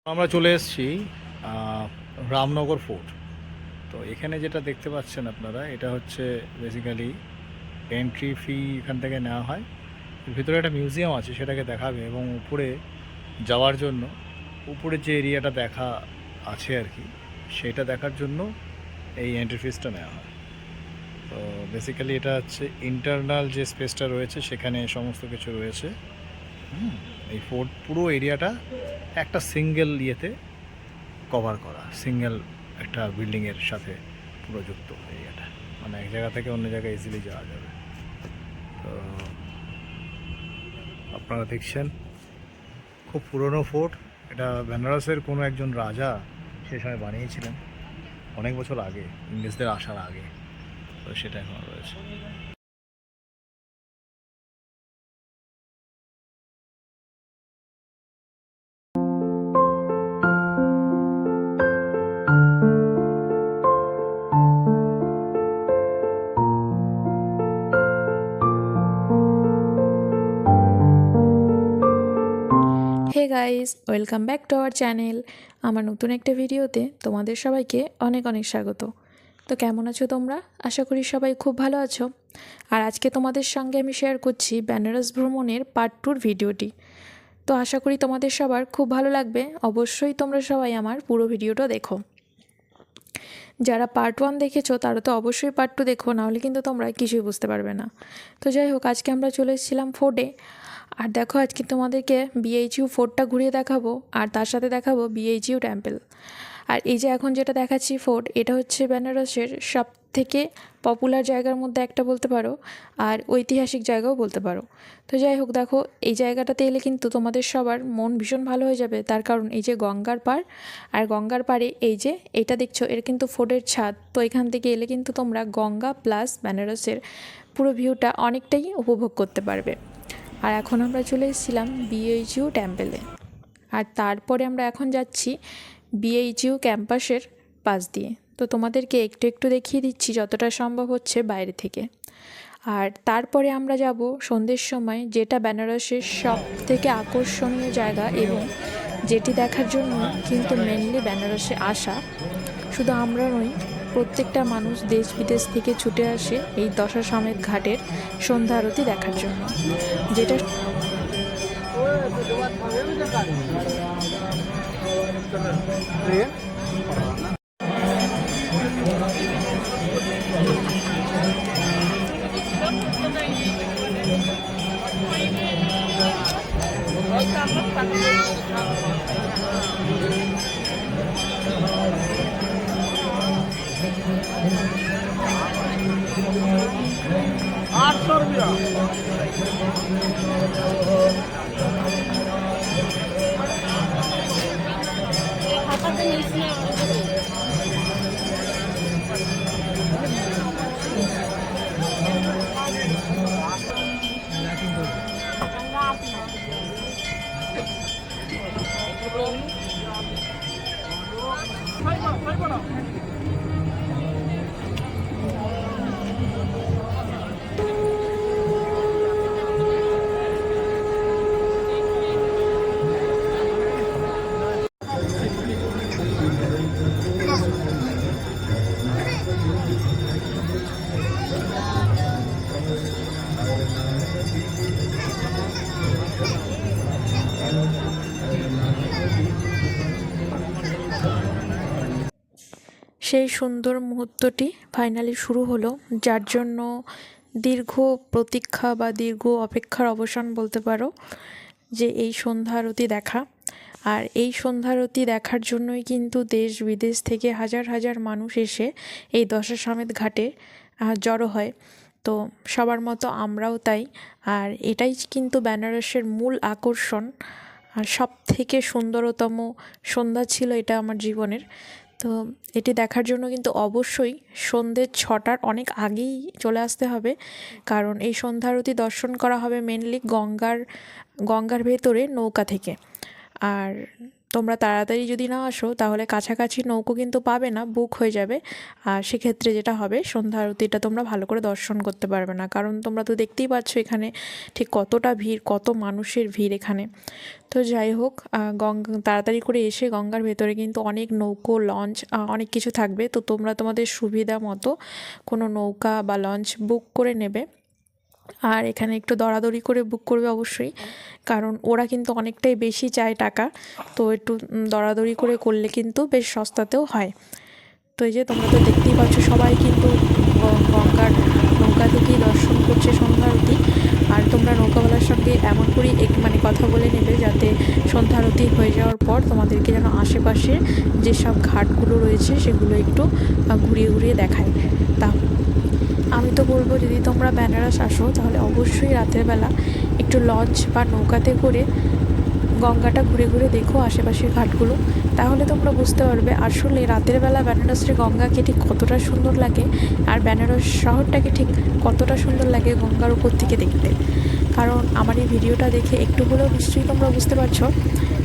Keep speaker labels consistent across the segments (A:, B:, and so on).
A: আমরা চলে এসেছি রামনগর ফোর্ট। তো এখানে যেটা দেখতে পাচ্ছেন আপনারা, এটা হচ্ছে বেসিক্যালি এন্ট্রি ফি এখান থেকে নেওয়া হয়। এর ভিতরে একটা মিউজিয়াম আছে, সেটাকে দেখাবে, এবং উপরে যাওয়ার জন্য উপরে যে এরিয়াটা দেখা আছে আর কি, সেটা দেখার জন্য এই এন্ট্রি ফিসটা নেওয়া হয়। তো বেসিক্যালি এটা হচ্ছে ইন্টারনাল যে স্পেসটা রয়েছে, সেখানে সমস্ত কিছু রয়েছে। এই ফোর্ট পুরো এরিয়াটা একটা সিঙ্গেল ইয়েতে কভার করা, সিঙ্গেল একটা বিল্ডিংয়ের সাথে পুরো যুক্ত এরিয়াটা, মানে এক জায়গা থেকে অন্য জায়গায় ইজিলি যাওয়া যাবে। তো আপনারা দেখছেন খুব পুরনো ফোর্ট। এটা বেনারসের কোনো একজন রাজা সে সময় বানিয়েছিলেন, অনেক বছর আগে, ইংরেজদের আসার আগে। তো সেটা এখন রয়েছে।
B: Hey guys, welcome back to our channel. আমার নতুন একটা ভিডিওতে তোমাদের সবাইকে অনেক অনেক স্বাগত। তো কেমন আছো তোমরা? আশা করি সবাই খুব ভালো আছো। আর আজকে তোমাদের সঙ্গে আমি শেয়ার করছি বেনারস ভ্রমণের পার্ট 2 ভিডিওটি। তো আশা করি তোমাদের সবার খুব ভালো লাগবে। অবশ্যই তোমরা সবাই আমার পুরো ভিডিওটা দেখো। যারা পার্ট 1 দেখেছো তারা তো অবশ্যই পার্ট 2 দেখো, নাহলে কিন্তু তোমরা কিছুই বুঝতে পারবে না। তো যাই হোক, আজকে আমরা চলে এসেছিলাম ফোর্টে। আর দেখো, আজকে তোমাদেরকে বিএইচইউ ফোর্টটা ঘুরিয়ে দেখাবো, আর তার সাথে দেখাবো বিএইচইউ টেম্পল। আর এই যে এখন যেটা দেখাচ্ছি ফোর্ট, এটা হচ্ছে বেনারসের সব থেকে পপুলার জায়গার মধ্যে একটা বলতে পারো, আর ঐতিহাসিক জায়গাও বলতে পারো। তো যাই হোক, দেখো এই জায়গাটাতে এলে কিন্তু তোমাদের সবার মন ভীষণ ভালো হয়ে যাবে, তার কারণ এই যে গঙ্গার পাড়, আর গঙ্গার পাড়ে এই যে এটা দেখছো, এর কিন্তু ফোর্টের ছাদ। তো এখান থেকে এলে কিন্তু তোমরা গঙ্গা প্লাস বেনারসের পুরো ভিউটা অনেকটাই উপভোগ করতে পারবে। আর এখন আমরা চলে এসেছিলাম বিএইচইউ টেম্পলে। আর তারপরে আমরা এখন যাচ্ছি বিএইচইউ ক্যাম্পাসের পাশ দিয়ে। তো তোমাদেরকে একটু একটু দেখিয়ে দিচ্ছি যতটা সম্ভব হচ্ছে বাইরে থেকে। আর তারপরে আমরা যাব সন্ধ্যের সময়, যেটা বেনারসের সব থেকে আকর্ষণীয় জায়গা, এবং যেটি দেখার জন্য কিন্তু মেনলি বেনারসে আসা। শুধু আমরা নই, প্রত্যেকটা মানুষ দেশ বিদেশ থেকে ছুটে আসে এই দশাশ্বমেধ ঘাটের সন্ধ্যা আরতি দেখার জন্য, যেটা সেই সুন্দর মুহূর্তটি ফাইনালি শুরু হলো, যার জন্য দীর্ঘ প্রতীক্ষা বা দীর্ঘ অপেক্ষার অবসান বলতে পারো, যে এই সন্ধ্যা আরতি দেখা। আর এই সন্ধ্যা আরতি দেখার জন্যই কিন্তু দেশ বিদেশ থেকে হাজার হাজার মানুষ এসে এই দশাশ্বমেধ ঘাটে জড়ো হয়। তো সবার মতো আমরাও তাই। আর এটাই কিন্তু বেনারসের মূল আকর্ষণ। আর সব থেকে সুন্দরতম সন্ধ্যা ছিল এটা আমার জীবনের। তো এটি দেখার জন্য কিন্তু অবশ্যই সন্ধ্যে 6টার অনেক আগেই চলে আসতে হবে, কারণ এই সন্ধ্যা আরতি দর্শন করা হবে মেনলি গঙ্গার ভেতরে নৌকা থেকে। আর তোমরা তাড়াতাড়ি যদি না আসো তাহলে কাছাকাছি নৌকো কিন্তু পাবে না, বুক হয়ে যাবে। আর সেক্ষেত্রে যেটা হবে, সন্ধ্যা আরতিটা তোমরা ভালো করে দর্শন করতে পারবে না, কারণ তোমরা তো দেখতেই পাচ্ছ এখানে ঠিক কতটা ভিড়, কত মানুষের ভিড় এখানে। তো যাই হোক, তাড়াতাড়ি করে এসে গঙ্গার ভেতরে কিন্তু অনেক নৌকো, লঞ্চ, অনেক কিছু থাকবে। তো তোমরা তোমাদের সুবিধা মতো কোনো নৌকা বা লঞ্চ বুক করে নেবে। আর এখানে একটু দরাদরি করে বুক করবে অবশ্যই, কারণ ওরা কিন্তু অনেকটাই বেশি চায় টাকা। তো একটু দরাদরি করে করলে কিন্তু বেশ সস্তাতেও হয়। তো এই যে তোমরা তো দেখতেই পাচ্ছ সবাই কিন্তু গঙ্গার নৌকা থেকেই দর্শন করছে সন্ধ্যা আরতি। আর তোমরা নৌকাওয়ালার সঙ্গে এমন করেই মানে কথা বলে নেবে যাতে সন্ধ্যা আরতি হয়ে যাওয়ার পর তোমাদেরকে যেন আশেপাশে যেসব ঘাটগুলো রয়েছে সেগুলো একটু ঘুরিয়ে ঘুরিয়ে দেখায়। তা আমি তো বলবো, যদি তোমরা বেনারস আসো তাহলে অবশ্যই রাতের বেলা একটু লঞ্চ বা নৌকাতে করে গঙ্গাটা ঘুরে ঘুরে দেখো আশেপাশের ঘাটগুলো, তাহলে তোমরা বুঝতে পারবে আসলে রাতের বেলা বেনারসের গঙ্গাকে ঠিক কতটা সুন্দর লাগে, আর বেনারস শহরটাকে ঠিক কতটা সুন্দর লাগে গঙ্গার উপর থেকে দেখতে। কারণ আমার এই ভিডিওটা দেখে একটু হলেও নিশ্চয়ই তোমরা বুঝতে পারছো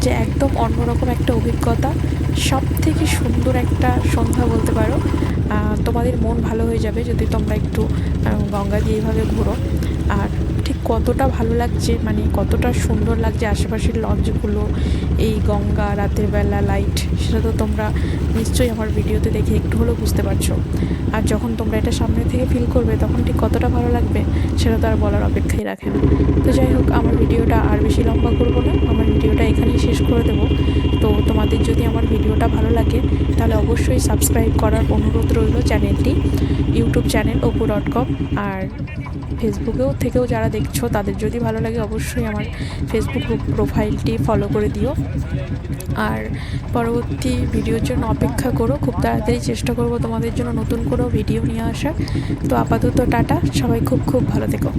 B: যে একদম অন্যরকম একটা অভিজ্ঞতা, সব থেকে সুন্দর একটা সন্ধ্যা বলতে পারো। তোমাদের মন ভালো হয়ে যাবে যদি তোমরা একটু গঙ্গা দিয়ে এইভাবে ঘুরো। আর ঠিক কতটা ভালো লাগছে, মানে কতটা সুন্দর লাগছে আশেপাশের লঞ্চগুলো, এই গঙ্গা রাতের বেলা লাইট, সেটা তো তোমরা নিশ্চয়ই আমার ভিডিওতে দেখে একটু হলেও বুঝতে পারছো। আর যখন তোমরা এটা সামনে থেকে ফিল করবে তখন ঠিক কতটা ভালো লাগবে সেটা তো আর বলার অপেক্ষাই রাখে না। তো যাই হোক, আমার ভিডিওটা আর বেশি লম্বা করবো না, আমার ভিডিওটা এখানেই শেষ করে দেবো। তো তোমাদের যদি আমার ভিডিওটা ভালো লাগে তাহলে অবশ্যই সাবস্ক্রাইব করার অনুরোধ রইল চ্যানেলটি, ইউটিউব চ্যানেল opu.com। আর ফেসবুকেও থেকেও যারা দেখছো তাদের যদি ভালো লাগে অবশ্যই আমার ফেসবুক প্রোফাইলটি ফলো করে দিও। আর পরবর্তী ভিডিওর জন্য অপেক্ষা করো, খুব তাড়াতাড়ি চেষ্টা করব তোমাদের জন্য নতুন করেও ভিডিও নিয়ে আসার। তো আপাতত টাটা, সবাই খুব খুব ভালো থেকো।